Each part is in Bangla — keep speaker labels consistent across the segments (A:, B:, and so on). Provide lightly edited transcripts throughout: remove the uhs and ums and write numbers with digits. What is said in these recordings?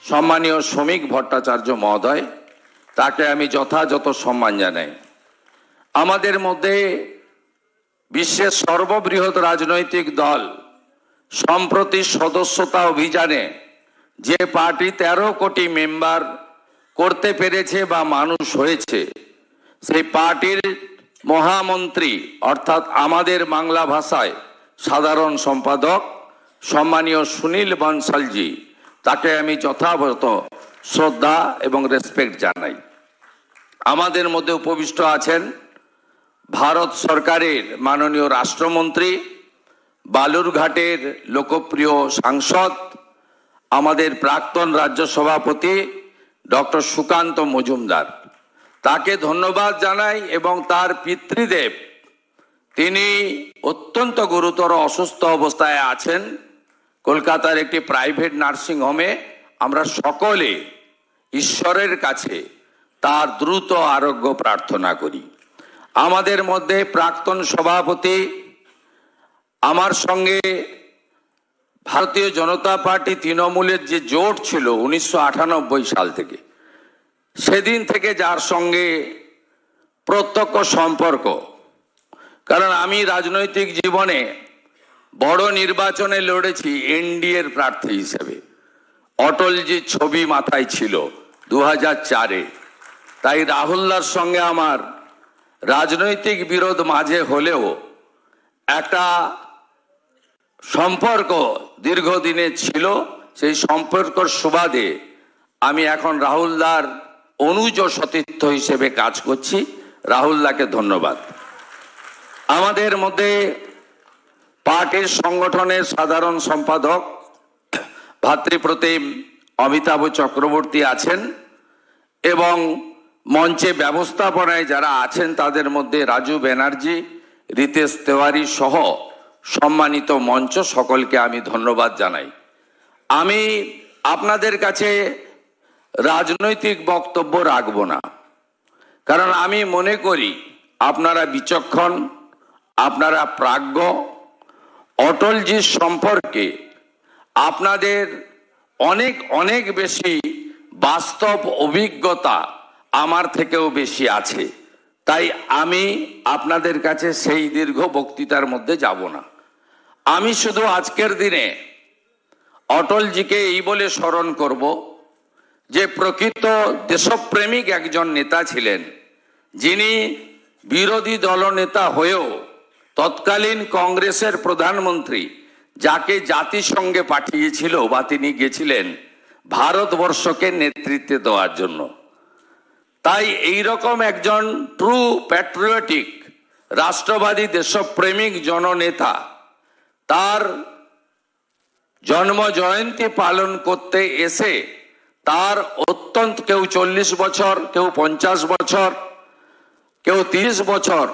A: সম্মানীয় শ্রমিক ভট্টাচার্য মহোদয়, তাকে আমি যথাযথ সম্মান জানাই। আমাদের মধ্যে বিশ্বের সর্ববৃহৎ রাজনৈতিক দল সম্প্রতি সদস্যতা অভিযানে যে পার্টি 13 কোটি মেম্বার করতে পেরেছে বা মানুষ হয়েছে, সেই পার্টির মহামন্ত্রী অর্থাৎ আমাদের বাংলা ভাষায় সাধারণ সম্পাদক সম্মানীয় সুনীল বনসালজি, তাকে আমি যথাযথ শ্রদ্ধা এবং রেসপেক্ট জানাই। আমাদের মধ্যে উপবিষ্ট আছেন ভারত সরকারের মাননীয় রাষ্ট্রমন্ত্রী, বালুরঘাটের লোকপ্রিয় সাংসদ, আমাদের প্রাক্তন রাজ্য সভাপতি ডক্টর সুকান্ত মজুমদার, তাকে ধন্যবাদ জানাই। এবং তার পিতৃদেব, তিনি অত্যন্ত গুরুতর অসুস্থ অবস্থায় আছেন কলকাতার একটি প্রাইভেট নার্সিং হোমে। আমরা সকলে ঈশ্বরের কাছে তার দ্রুত আরোগ্য প্রার্থনা করি। আমাদের মধ্যে প্রাক্তন সভাপতি, আমার সঙ্গে ভারতীয় জনতা পার্টি তৃণমূলের যে জোট ছিল 1998 সাল থেকে, সেদিন থেকে যার সঙ্গে প্রত্যক্ষ সম্পর্ক, কারণ আমি রাজনৈতিক জীবনে বড় নির্বাচনে লড়েছি এনডিএর প্রার্থী হিসেবে। অটলজির ছবি মাথায় ছিল 2004-এ। তাই রাহুলদার সঙ্গে আমার রাজনৈতিক বিরোধ মাঝে হলেও একটা সম্পর্ক দীর্ঘদিনের ছিল। সেই সম্পর্কের সুবাদে আমি এখন রাহুলদার অনুজ সতীর্থ হিসেবে কাজ করছি। রাহুলদাকে ধন্যবাদ। আমাদের মধ্যে পার্টির সংগঠনের সাধারণ সম্পাদক ভাতৃপ্রতিম অমিতাভ চক্রবর্তী আছেন এবং মঞ্চে ব্যবস্থাপনায় যারা আছেন তাদের মধ্যে রাজু ব্যানার্জি, রিতেশ তেওয়ারি সহ সম্মানিত মঞ্চ, সকলকে আমি ধন্যবাদ জানাই। আমি আপনাদের কাছে রাজনৈতিক বক্তব্য রাখব না, কারণ আমি মনে করি আপনারা বিচক্ষণ, আপনারা প্রাজ্ঞ। অটলজির সম্পর্কে আপনাদের অনেক অনেক বেশি বাস্তব অভিজ্ঞতা আমার থেকেও বেশি আছে। তাই আমি আপনাদের কাছে সেই দীর্ঘ বক্তৃতার মধ্যে যাব না। আমি শুধু আজকের দিনে অটলজিকে এই বলে স্মরণ করব যে প্রকৃত দেশপ্রেমিক একজন নেতা ছিলেন, যিনি বিরোধী দলনেতা হয়েও তৎকালীন কংগ্রেসের প্রধানমন্ত্রী, যাকে জাতিসংঘে পাঠিয়েছিল বা তিনি গেছিলেন ভারতবর্ষকে নেতৃত্ব দেওয়ার জন্য। তাই এই রকম একজন ট্রু প্যাট্রিয়টিক রাষ্ট্রবাদী দেশপ্রেমিক জননেতা, তার জন্ম জয়ন্তী পালন করতে এসে তার অত্যন্ত, কেউ 40 বছর, কেউ 50 বছর, কেউ 30 বছর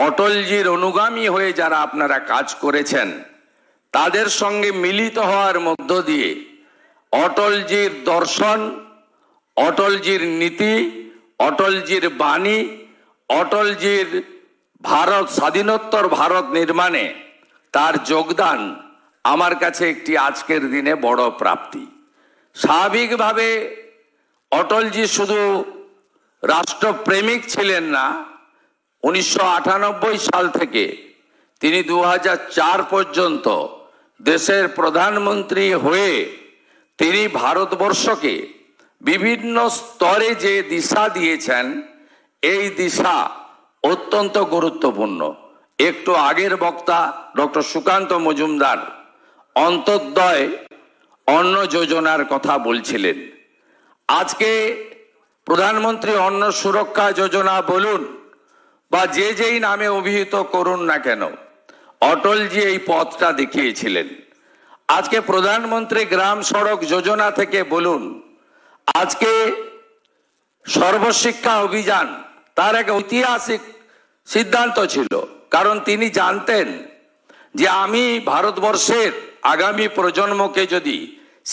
A: অটলজির অনুগামী হয়ে যারা আপনারা কাজ করেছেন, তাদের সঙ্গে মিলিত হওয়ার মধ্য দিয়ে অটলজির দর্শন, অটলজির নীতি, অটলজির বাণী, অটলজির ভারত স্বাধীনোত্তর ভারত নির্মাণে তার যোগদান আমার কাছে একটি আজকের দিনে বড় প্রাপ্তি। স্বাভাবিকভাবে অটলজি শুধু রাষ্ট্রপ্রেমিক ছিলেন না, 1998 সাল থেকে তিনি 2004 পর্যন্ত দেশের প্রধানমন্ত্রী হয়ে তিনি ভারতবর্ষকে বিভিন্ন স্তরে যে দিশা দিয়েছেন, এই দিশা অত্যন্ত গুরুত্বপূর্ণ। একটু আগের বক্তা ডক্টর সুকান্ত মজুমদার অন্তর্দয় অন্ন যোজনার কথা বলছিলেন। আজকে প্রধানমন্ত্রী অন্ন সুরক্ষা যোজনা বলুন বা যেই নামে অভিহিত করুন না কেন, অটলজি এই পথটা দেখিয়েছিলেন। আজকে প্রধানমন্ত্রী গ্রাম সড়ক যোজনা থেকে বলুন, আজকে সর্বশিক্ষা অভিযান, তার এক ঐতিহাসিক সিদ্ধান্ত ছিল। কারণ তিনি জানতেন যে আমি ভারতবর্ষের আগামী প্রজন্মকে যদি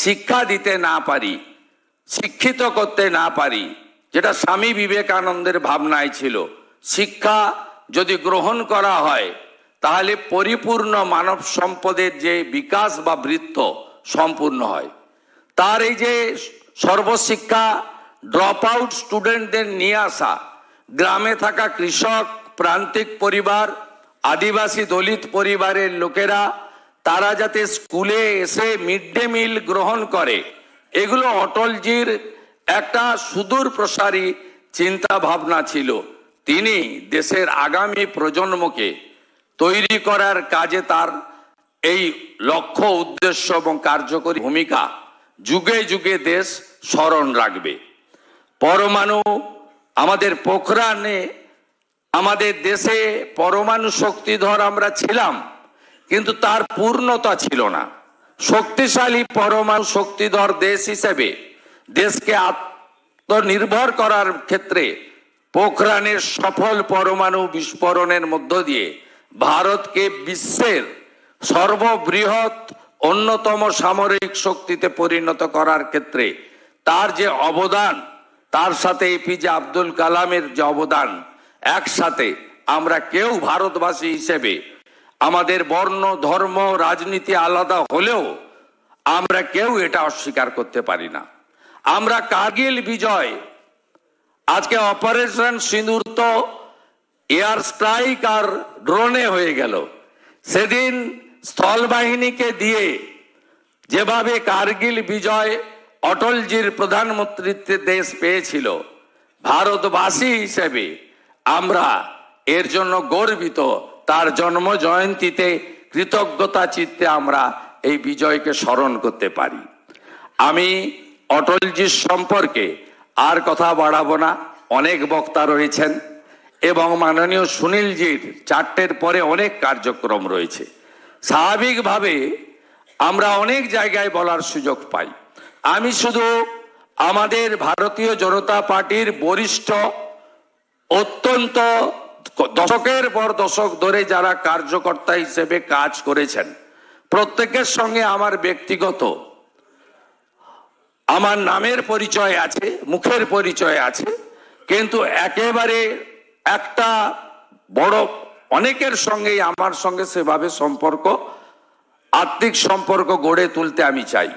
A: শিক্ষা দিতে না পারি, শিক্ষিত করতে না পারি, যেটা স্বামী বিবেকানন্দের ভাবনায় ছিল, শিক্ষা যদি গ্রহণ করা হয় তাহলে পরিপূর্ণ মানব সম্পদের যে বিকাশ বা বৃত্ত সম্পূর্ণ হয়। তার এই যে সর্বশিক্ষা, ড্রপ আউট স্টুডেন্টদের নিয়ে আসা, গ্রামে থাকা কৃষক, প্রান্তিক পরিবার, আদিবাসী দলিত পরিবারের লোকেরা তারা যাতে স্কুলে এসে মিড ডে মিল গ্রহণ করে, এগুলো অটলজির একটা সুদূর প্রসারী চিন্তা ভাবনা ছিল। তিনি দেশের আগামী প্রজন্মকে তৈরি করার কাজে তার এই লক্ষ্য, উদ্দেশ্য এবং কার্যকরী ভূমিকা যুগে যুগে দেশ স্মরণ রাখবে। পরমাণু, আমাদের পোখরানে আমাদের দেশে পরমাণু শক্তিধর আমরা ছিলাম, কিন্তু তার পূর্ণতা ছিল না। শক্তিশালী পরমাণু শক্তিধর দেশ হিসেবে দেশকে আত্মনির্ভর করার ক্ষেত্রে পোখরানের সফল পরমাণু বিস্ফোরণের মধ্য দিয়ে ভারতকে বিশ্বের সর্ববৃহৎ অন্যতম সামরিক শক্তিতে পরিণত করার ক্ষেত্রে তার যে অবদান, তার সাথে এপিজে আব্দুল কালামের যে অবদান, একসাথে আমরা কেউ ভারতবাসী হিসেবে আমাদের বর্ণ, ধর্ম, রাজনীতি আলাদা হলেও আমরা কেউ এটা অস্বীকার করতে পারি না। আমরা কার্গিল বিজয়, আজকে অপারেশন সিঁদুর তো এয়ার স্ট্রাইক আর ড্রোনে হয়ে গেল, সেদিন স্থল বাহিনীকে দিয়ে যেভাবে কার্গিল বিজয় অটলজির প্রধানমন্ত্রীত্বে দেশ পেয়েছিল, ভারতবাসী হিসেবে আমরা এর জন্য গর্বিত। তার জন্ম জয়ন্তীতে কৃতজ্ঞতা চিত্তে আমরা এই বিজয়কে স্মরণ করতে পারি। আমি অটলজির সম্পর্কে আর কথা বাড়াবো না, অনেক বক্তা রয়েছেন এবং মাননীয় সুনীলজির 4টের পরে অনেক কার্যক্রম রয়েছে। স্বাভাবিকভাবে আমরা অনেক জায়গায় বলার সুযোগ পাই। আমি শুধু আমাদের ভারতীয় জনতা পার্টির বরিষ্ঠ, অত্যন্ত দশকের পর দশক ধরে যারা কার্যকর্তা হিসেবে কাজ করেছেন, প্রত্যেকের সঙ্গে আমার ব্যক্তিগত, আমার নামের পরিচয় আছে, মুখের পরিচয় আছে, কিন্তু একেবারে একটা বড় অনেকের সঙ্গেই আমার সঙ্গে সেভাবে সম্পর্ক, আত্মিক সম্পর্ক গড়ে তুলতে আমি চাই।